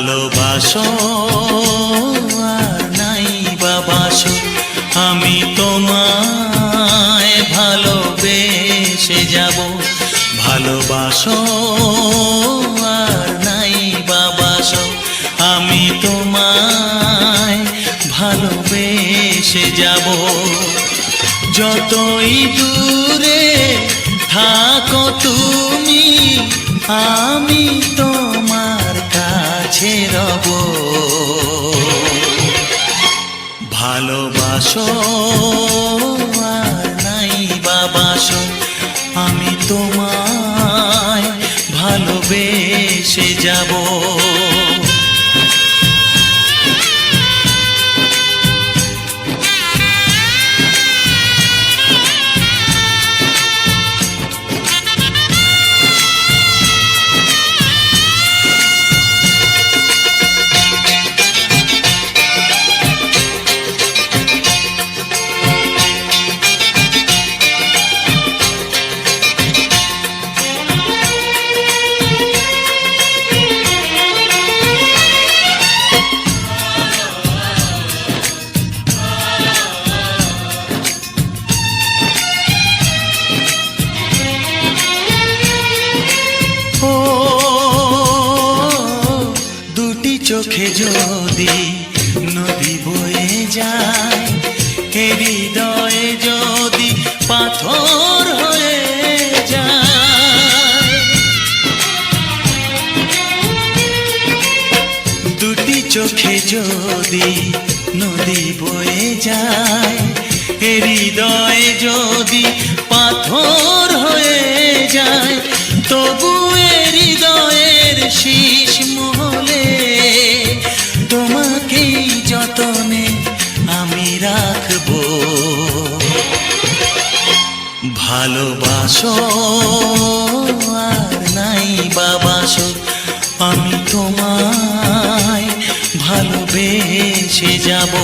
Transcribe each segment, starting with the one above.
ভালোবাসো আর নাই বাবাসো, আমি তোমায় ভালোবেসে যাব। ভালোবাসো আর নাই বাবাসো, আমি তোমায় ভালোবেসে যাব। যতই দূরে থাকো তুমি, আমি তোমার কাছে রব। ভালোবাসো আর নাই বাবাসো, আমি তোমায় ভালোবেসে যাব। চোখে যদি নদী বয়ে যায়, হৃদয়ে যদি পাথর হয়ে যায়। দুটি চোখে যদি নদী বয়ে যায়, হৃদয়ে যদি পাথর হয়ে যায়, তবু হৃদয়ের শীষ মহলে তোমাকেই যতনে আমি রাখবো। ভালোবাসো আর নাই বাবাসো, আমি তোমায় ভালোবেসে যাব।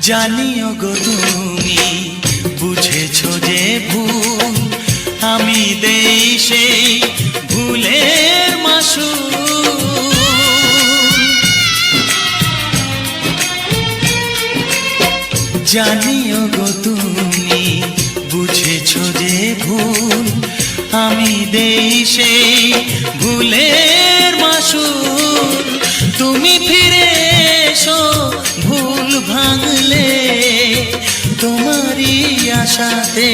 জানিও গো তুমি বুঝেছো যে ভুল, আমি দেই সেই ভুলের মাসুল। জানিও গো তুমি বুঝেছো যে ভুল, আমি দেই সেই ভুলের মাসুল। তুমি ফিরে এসো ভুল ভাঙলে, তোমারই আশাতে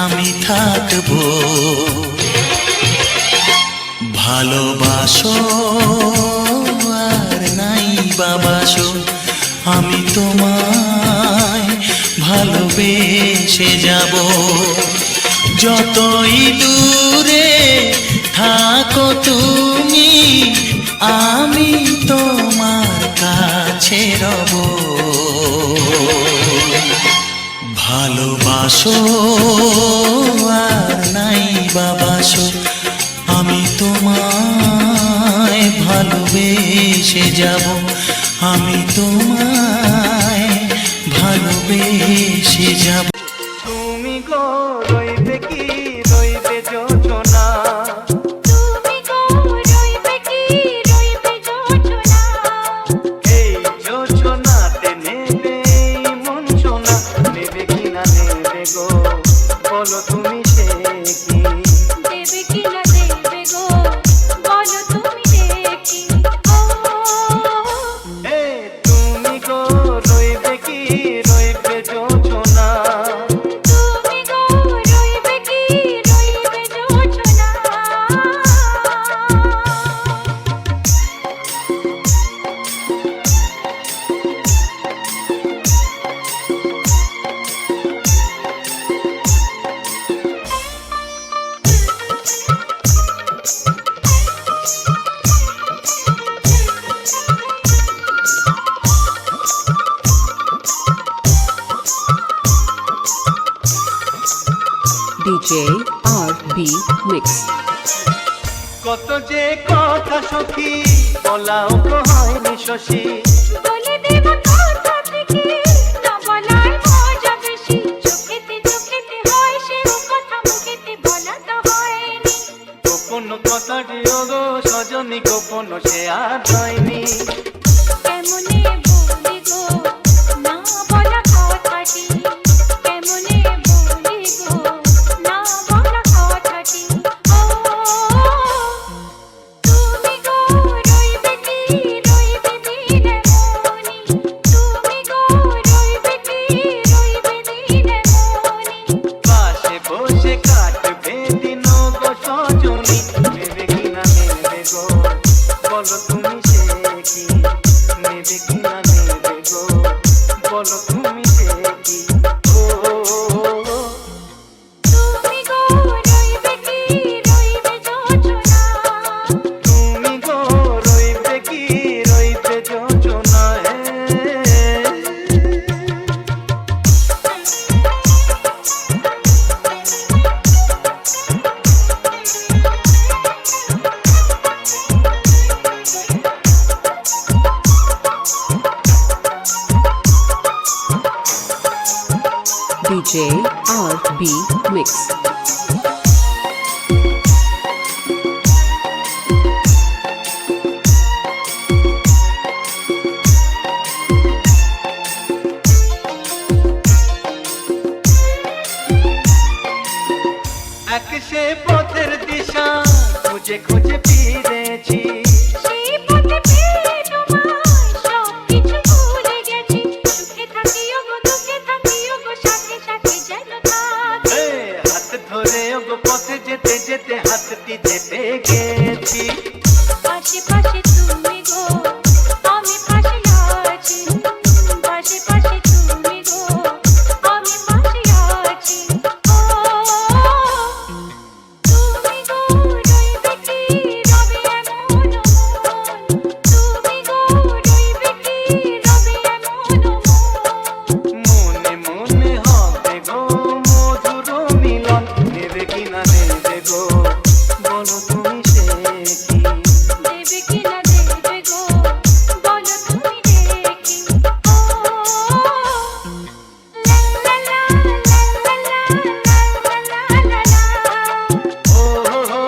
আমি থাকবো। ভালোবাসো আর নাই বাবাসো, আমি তোমায় ভালোবেসে যাব। যতই দূরে থাকো তুমি, আমি তোমার কাছে রব। ভালোবাসো আর নাই বাবাসো, আমি তোমায় ভালোবেসে যাব। আমি তোমায় ভালোবেসে যাব। তুমি গো রইবে কি রইবে যোজনা, তুমি গো রইবে কি রইবে যোজনা, এই যোজনাতে নেবে মন সোনা, নেবে কি না নেবে গো বলো তুমি সে কি, দেবে কি না দেবে গো বলো তুমি দেখি। ও তুমি গো রইবে কি রইবে যোজনা। DJ RB Mix. কত যে কথা সখী বলাও তো হয়নি শশী বলে দেব কথা থেকে না বলার মজা বেশি চোখেতে চোখেতে হয় সে কথা মুখেতে বলা তো হয়নি গোপন কথা দিও গো সজনী গোপন সে আর হয়নি কেমনে বলি গো না বলা কথাটি কেমনে বলি গো না বলা কথাটি ও তুমি গো রইবে কি রইবে দিনে মনি তুমি গো রইবে কি রইবে দিনে মনি পাশে বসে কাটবে দিন গো সজনী নেবে কি না নেবে গো বলো তুমি সে কি নেবে কি না নেবে গো বলো তুমি সে কি ও তুমি গো রইবে কি রইবে যোজনা তুমি গো রইবে কি রইবে যোজনা DJ RB Mix. এক সে পথের দিশা খুঁজে খুঁজে ফিরেছি সেই পথে পেয়ে তোমায় সব কিছু ভুলে গেছি সুখে থাকিও গো দুঃখে থাকিও গো সাথে সাথে যেন থাকি এ, হাত ধরে ওগো পথে যেতে যেতে হাতটি চেপে গেছি পাশে পাশে তুমি গো আমি পাশে আছি পাশে পাশে তুমি গো আমি পাশে আছি ও তুমি গো রইবে কি রবে এমন মন তুমি গো রইবে কি রবে এমন মন মনে মনে হবে গো মধুর মিলন নেবে কি না নেবে গো বলো তুমি সে কি দেবে কি না দেবে গো বলো তুমি দেখি ও লা লা লা লা লা লা লা লা ও হো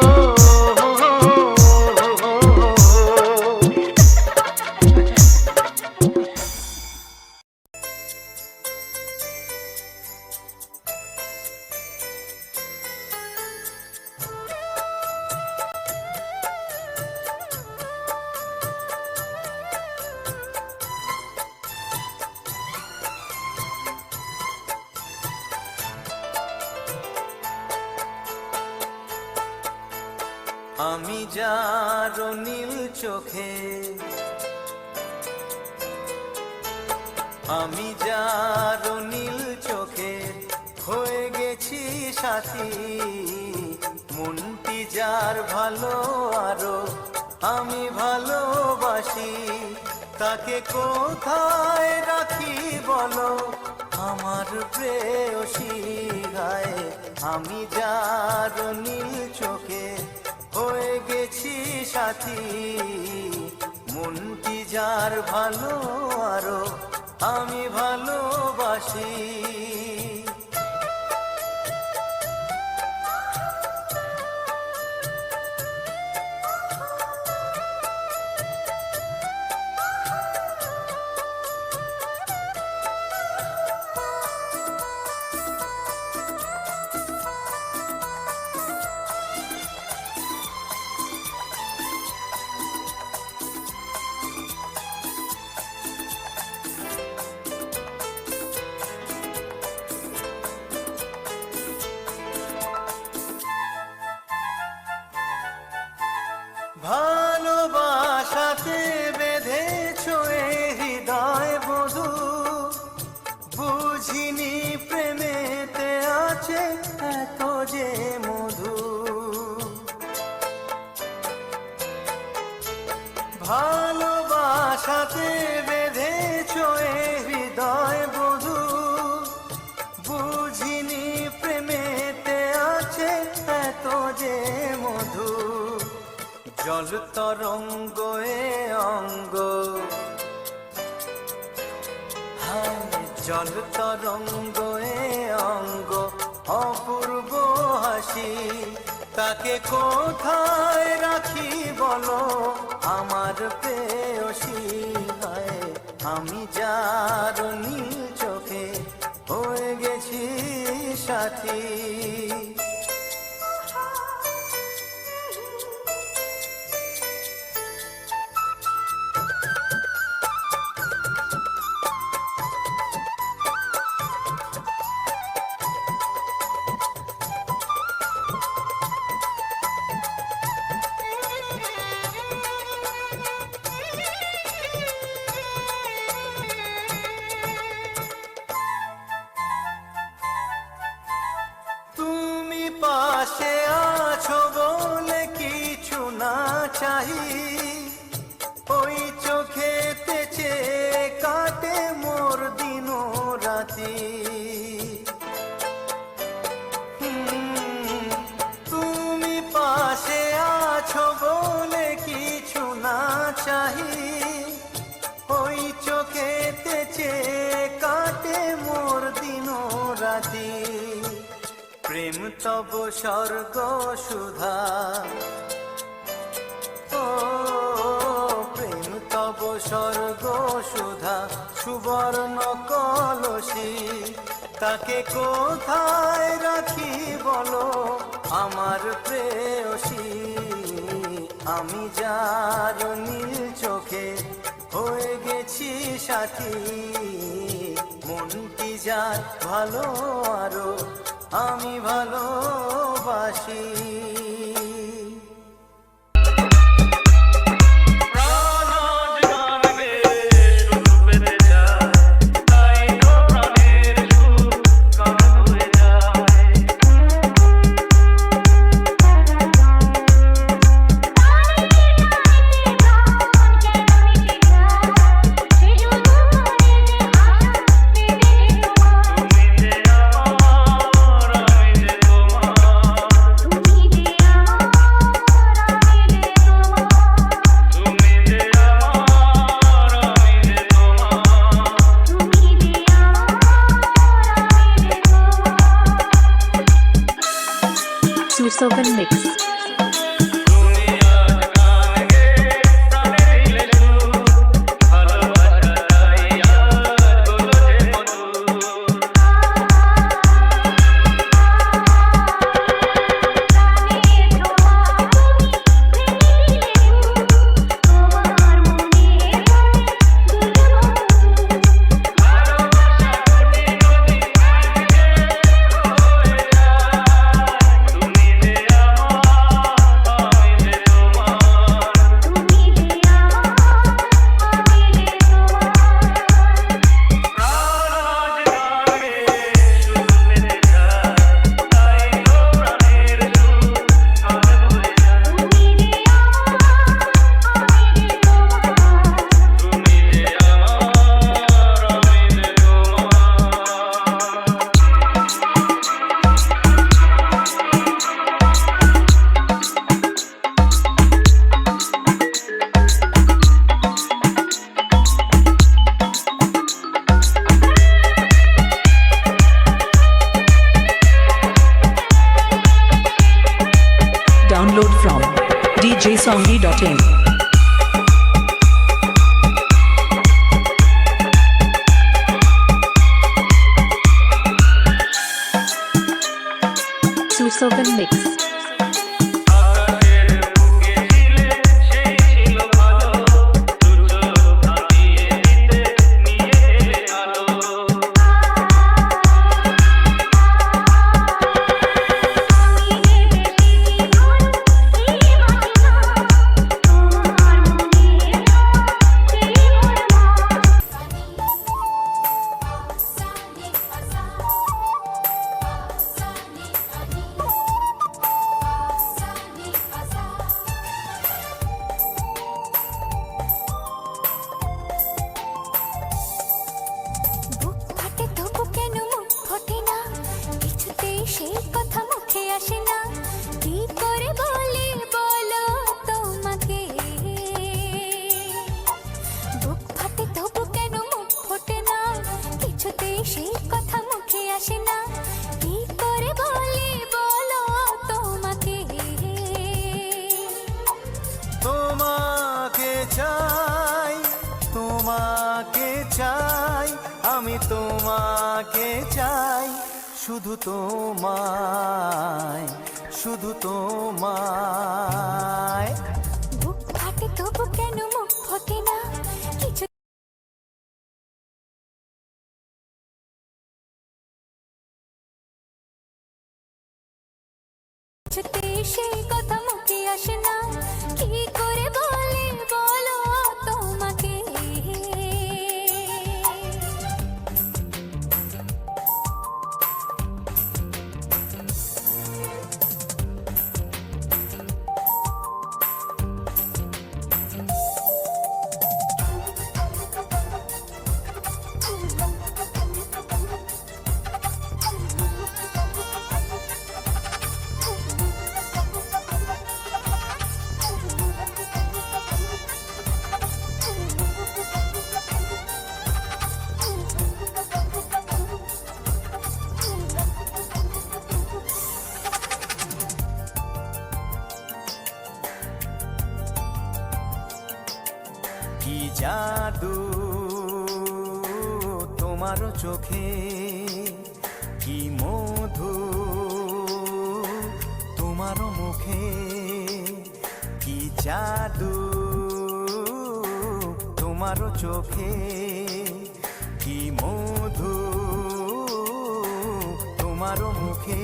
আমি যার নীল চোখে আমি যার নীল চোখে হয়ে গেছি সাথী মনটি যার ভালো আরো আমি ভালোবাসি তাকে কোথায় রাখি বলো আমার প্রেয়সী গায়ে আমি যার নীল চোখে হয়ে গেছি সাথী মনটি যার ভালো আরো আমি ভালোবাসি তরঙ্গ এ অঙ্গ, হায় জল তরঙ্গ এ অঙ্গ, অপূর্ব হাসি তাকে কোথায় রাখি বলো আমার প্রেয়সী। হায় আমি যার নীল চোখে হয়ে গেছি সাথী। তুমি পাশে আছো বলে কিছু না চাই, ওই চোখেতে চেয়ে কাটে মোর দিন রাতি। তুমি পাশে আছো বলে কিছু না চাই, ওই চোখেতে চেয়ে কাটে মোর দিন রাতি। প্রেম তব স্বর্গ সুধা, ও প্রেম তব স্বর্গ সুধা, সুবর্ণ কলসি তাকে কোথায় রাখি বলো আমার প্রেয়সী। আমি যার নীল চোখে হয়ে গেছি সাথী, মনটি যার ভালো আরো আমি ভালোবাসি। Susovan Mix. Download from djsongi.in. Susovan Mix. তোমাকে চাই, শুধু তোমায়, শুধু তোমায়। বুক ফাটে তবু কেন মুখ ফোটে না, কিছু কিছুতে সেই কথা মুখে আসে না, কি করে বলে বলো তোমাকে। কি জাদু তোমার চোখে, কি মধু তোমার মুখে, কি জাদু তোমার চোখে, কি মধু তোমার মুখে।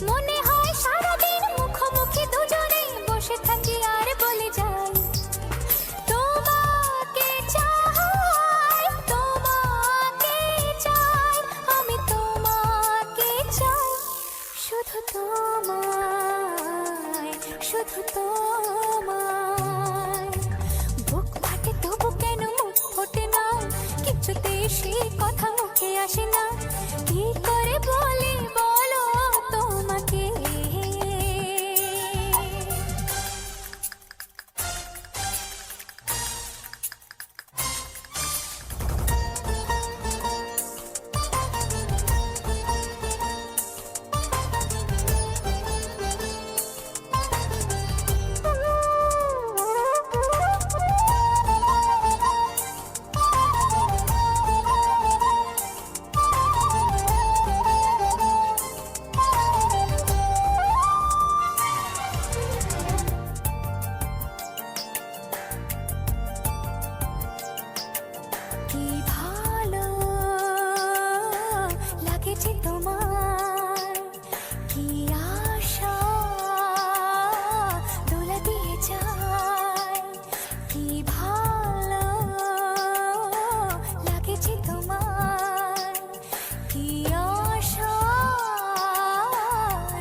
মনে হয় সারাদিন মুখোমুখি দুজনে বসে থাকি আর বলে যাই, তোমাকে চাই, তোমাকে চাই, আমি তোমাকে চাই, শুধু তোমায়, শুধু তোমায়। বুক ফাটে তবু কেন মুখ ফোটে না, কিছুতে সেই কথা মুখে আসে না, কি করে বলি বলো তোমাকে। কি ভালো লাগেছে তোমার, কি আশা দোলা দিয়ে যায়, কি ভালো লাগেছে তোমার, কি আশা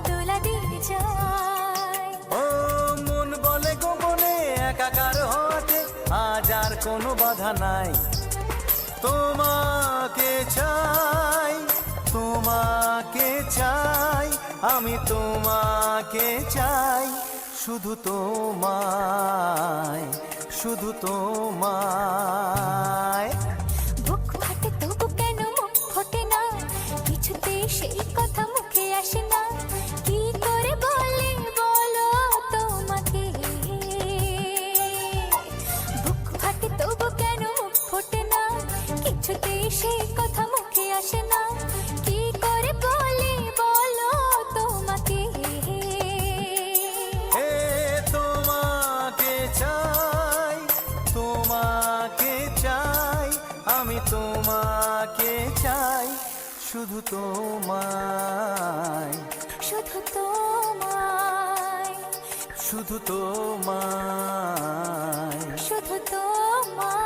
দোলা দিয়ে যায়। ও মন বলে গোপনে একাকার হতে আজ আর কোনো বাধা নাই, তোমাকে চাই, তোমাকে চাই, আমি তোমাকে চাই, শুধু তোমায়, শুধু তোমায়। বুক ফাটে তবু কেন মুখ ফোটে না, কিছুতে সেই কথা মুখে আসে না, কি করে বলে বলো তোমাকে। বুক ফাটে তবু কেন মুখ ফোটে না, কিছুতে সেই কথা মুখে আসে না, কি করে বলে বলো তোমাকে। এ তোমাকে চাই, তোমাকে চাই, আমি তোমাকে চাই, শুধু তোমায়, শুধু তোমায়, শুধু তোমায়। শুধু তোমায়।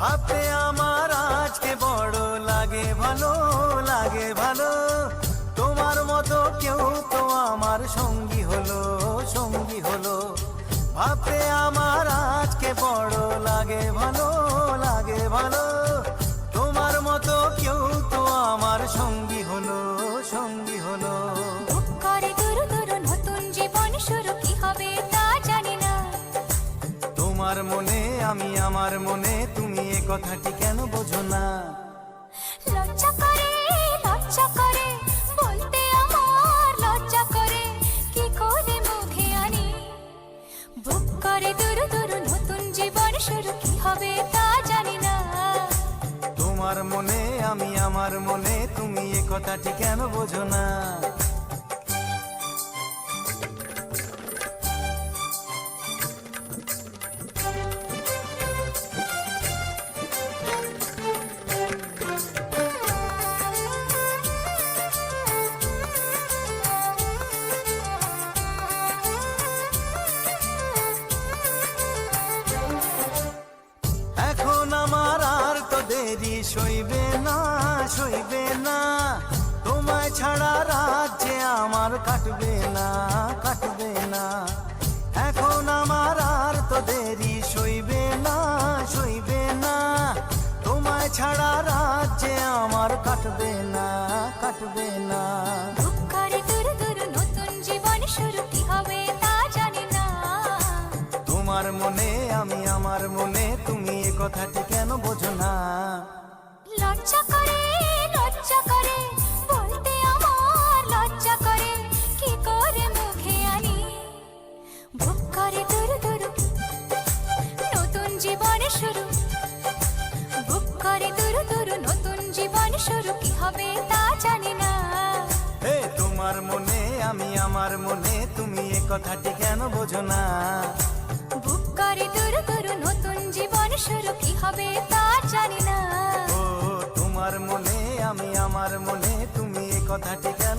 ভাবতে আমার আজকে বড় লাগে ভালো, লাগে ভালো। তোমার মতো কেউ তো আমার সঙ্গী হলো, সঙ্গী হলো। ভাবতে আমার আজকে বড় লাগে ভালো, লাগে ভালো। তোমার মতো কেউ তো আমার সঙ্গী হলো, সঙ্গী হলো। বুক করে দুরু দুরু নতুন জীবন শুরু, কি হবে তা জানি না। তোমার মনে আমি, আমার মনে তুমি, এ কথাটি কেন বোঝো না? লজ্জা করে, লজ্জা করে বলতে আমার লজ্জা করে, কি করে মুখে আনি। বুক করে দুরু দুরু নতুন জীবন শুরু, কি হবে তা জানি না। তোমার মনে আমি, আমার মনে তুমি, এ কথাটি কেন বোঝো না? এখন আমার আর তো দেরি সইবে না, সইবে না। তোমায় ছাড়া রাত যে আমার কাটবে না, কাটবে না। এখন আমার আর তো দেরি সইবে না, সইবে না। তোমায় ছাড়া রাত যে আমার কাটবে না, কাটবে না। বুক করে দুরু দুরু নতুন জীবন শুরু, কি হবে তা জানি না। তোমার মনে আমি, আমার মনে তুমি, এ কথাটি কেন বোঝো না? লজ্জা করে, লজ্জা করে বলতে আমার লজ্জা করে, কি করে মুখে আনি। বুক করে দুরু দুরু নতুন জীবন শুরু, বুক করে দুরু দুরু নতুন জীবন শুরু, কি হবে তা জানি না। হে তোমার মনে আমি, আমার মনে তুমি, এ কথাটি কেন বোঝো না? বুক করে দুরু দুরু নতুন জীবন শুরু, কি হবে তা জানি না। ও তোমার মনে আমি, আমার মনে তুমি, এ কথাটি কেন?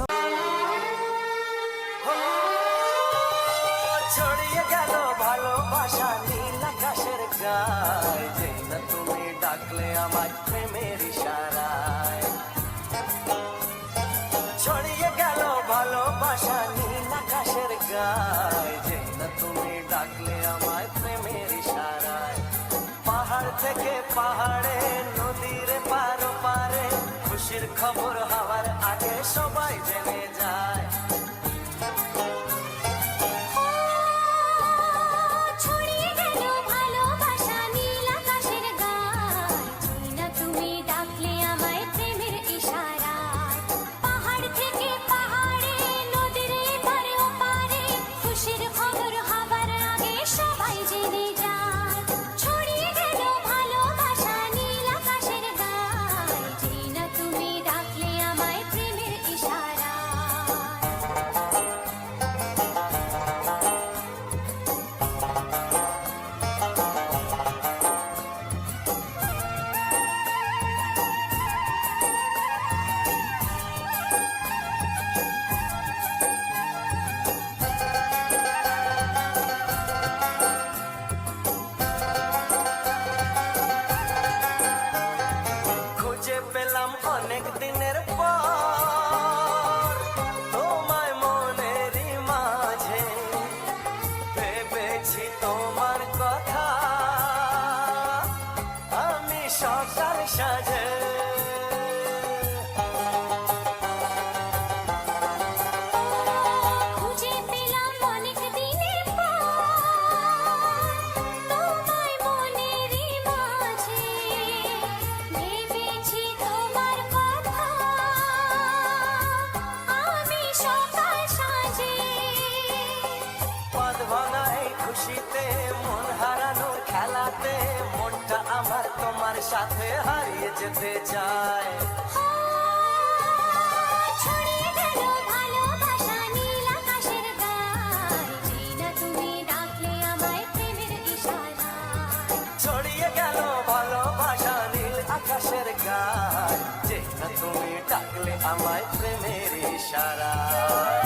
ছড়িয়ে গেল ভালোবাসা নীল আকাশের গায়, যেই না তুমি ডাকলে আমার প্রেমের ইশারায়। ছড়িয়ে গেল ভালোবাসা নীল আকাশের গায়, যেই না তুমি ডাকলে আমায় প্রেমের ইশারায়। পাহাড় থেকে পাহাড়ে, নদীর পার পারে, খুশির খবর হওয়ার আগে সবাই জেনে যায়। ছড়িয়ে গেল ভালোবাসা নীল আকাশের গায়, যেই না তুমি ডাকলে আমায় প্রেমের ইশারায়। পাহাড় থেকে পাহাড়ে, নদীর এপারে ওপারে, খুশির খবর হবার আগে সবাই জেনে যায়। ছড়িয়ে গেল ভালোবাসা নীল আকাশের গায়, যেই না তুমি ডাকলে আমায় প্রেমের ইশারায়। খুঁজে পেলাম অনেক দিনের পর তোমায় মনেরই মাঝে, ভেবেছি তোমার কথা আমি সকাল সাজে। খুঁজে পেলাম অনেক দিনের পর তোমায় মনেরই মাঝে, ভেবেছি তোমার কথা আমি সকাল সাজে। পদ ভাঙা এই খুশিতে, মন হারানোর খেলাতে, মনটা আমার তোমার সাথে হারিয়ে যেতে চায়। ছড়িয়ে গেল ভালোবাসা নীল আকাশের গায়, যেই না তুমি ডাকলে আমায় প্রেমের ইশারায়। ছড়িয়ে গেল ভালোবাসা নীল আকাশের গায়, যে না তুমি ডাকলে আমায় প্রেমের ইশারায়।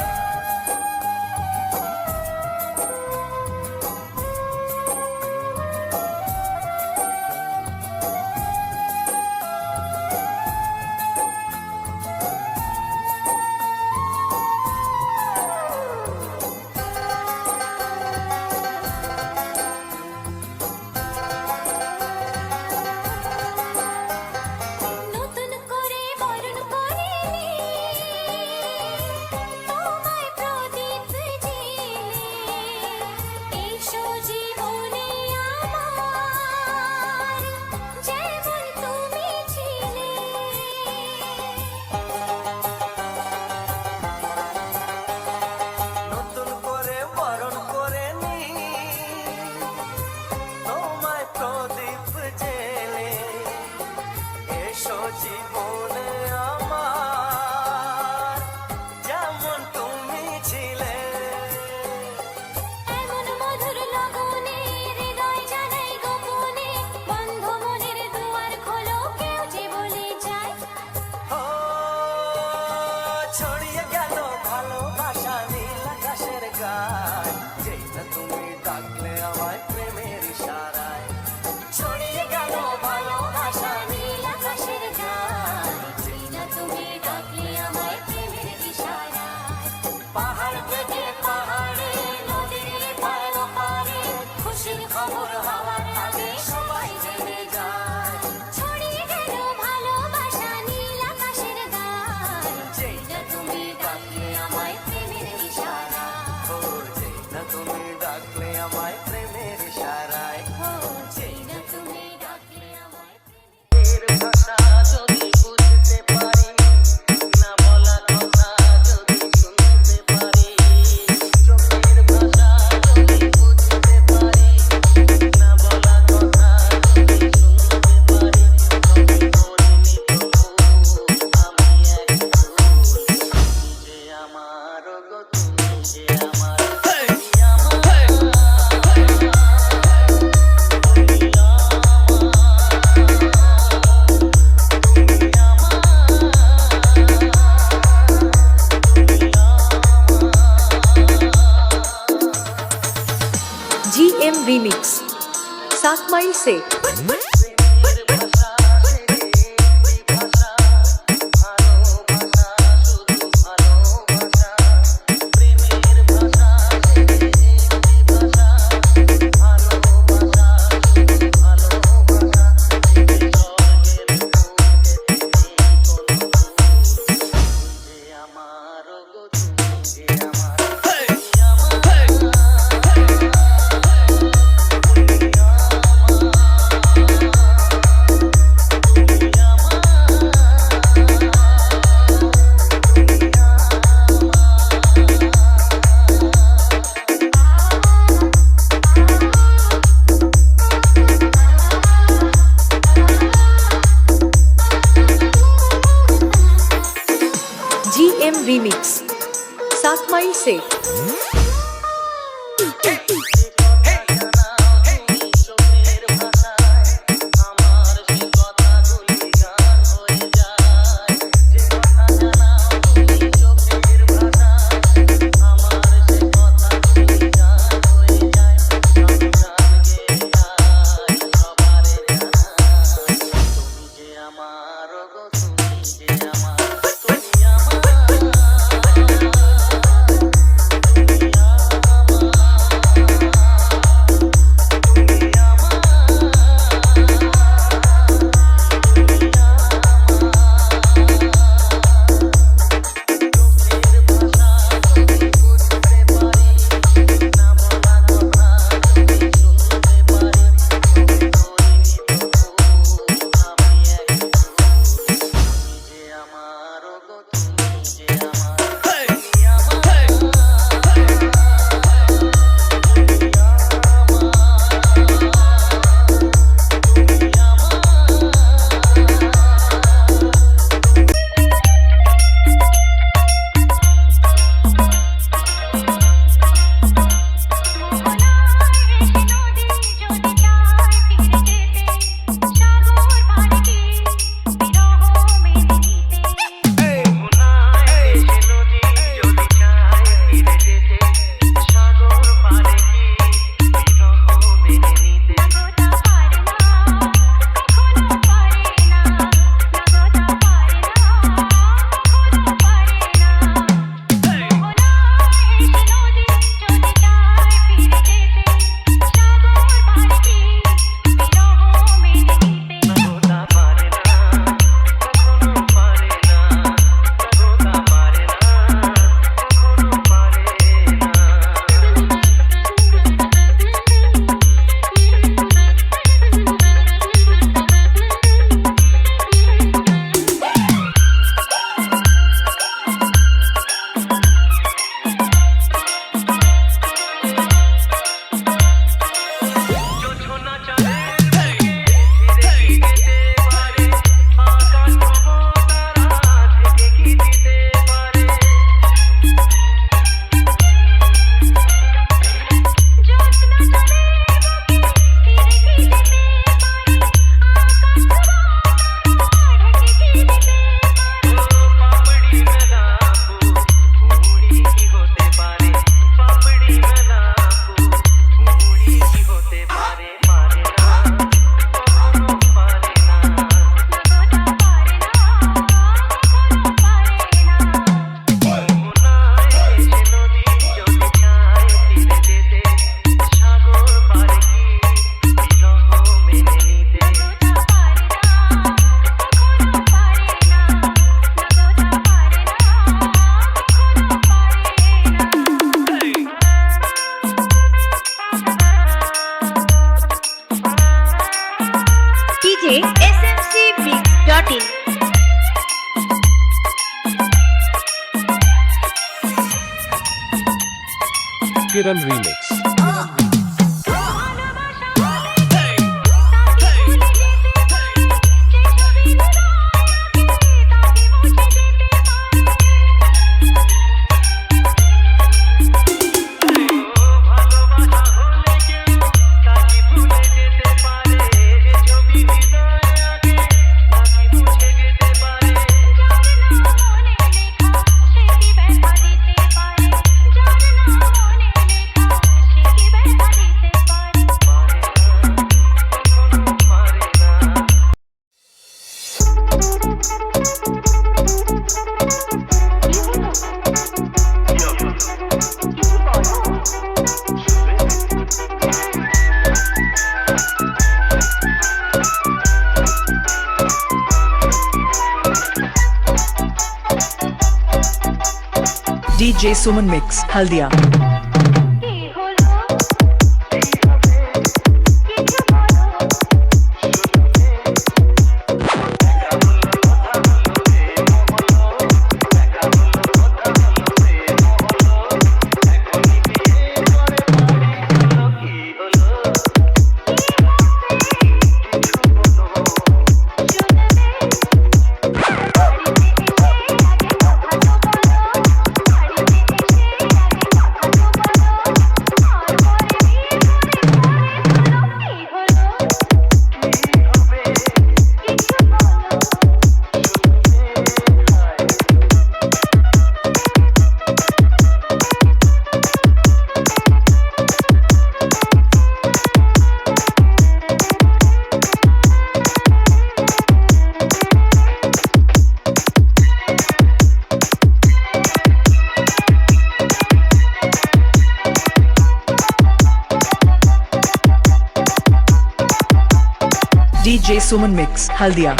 GM Remix 7 माइल से GM Remix 7 माइल से smcmix.in Kiran Remix. যার নাম মনে লেখা সে DJ Suman Mix, Haldia. কি হলো কিছু বলো DJ Suman Mix, Haldia.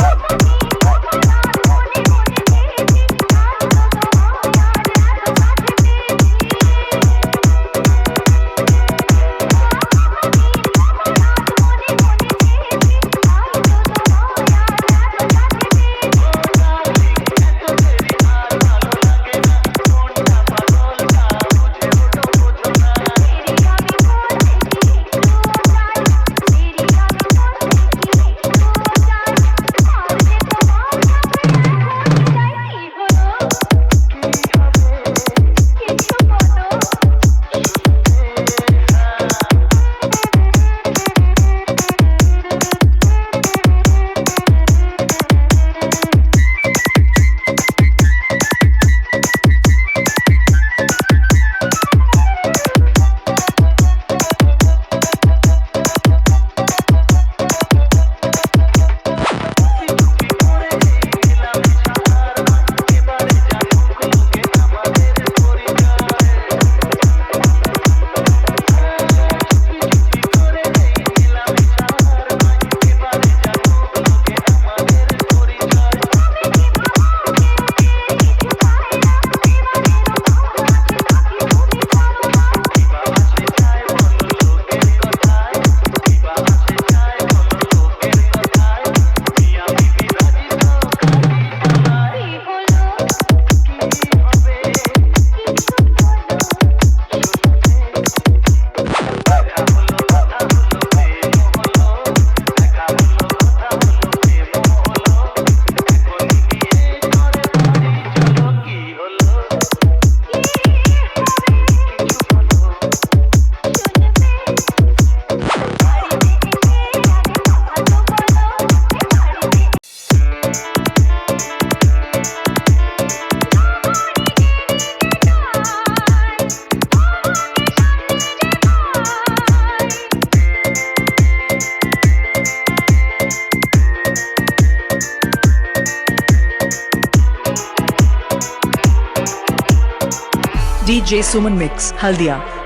DJ Suman Mix, Haldia.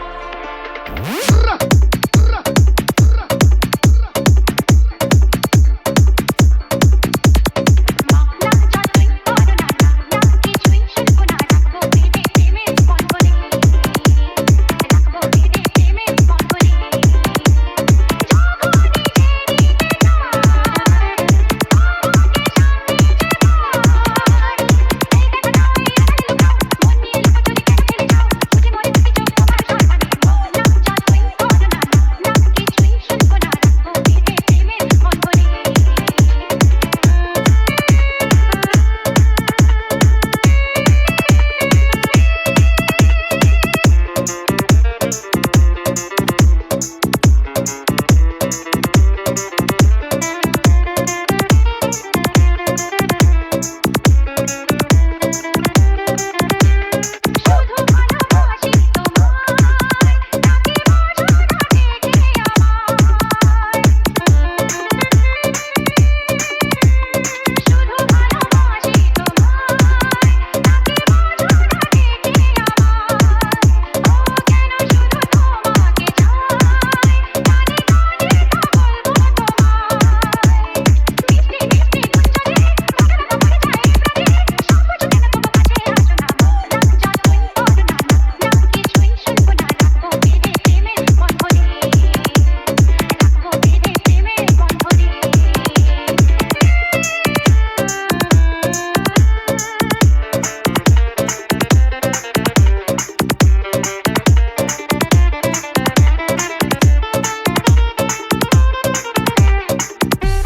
Thank you.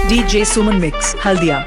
DJ Suman Mix Haldia.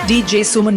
DJ Suman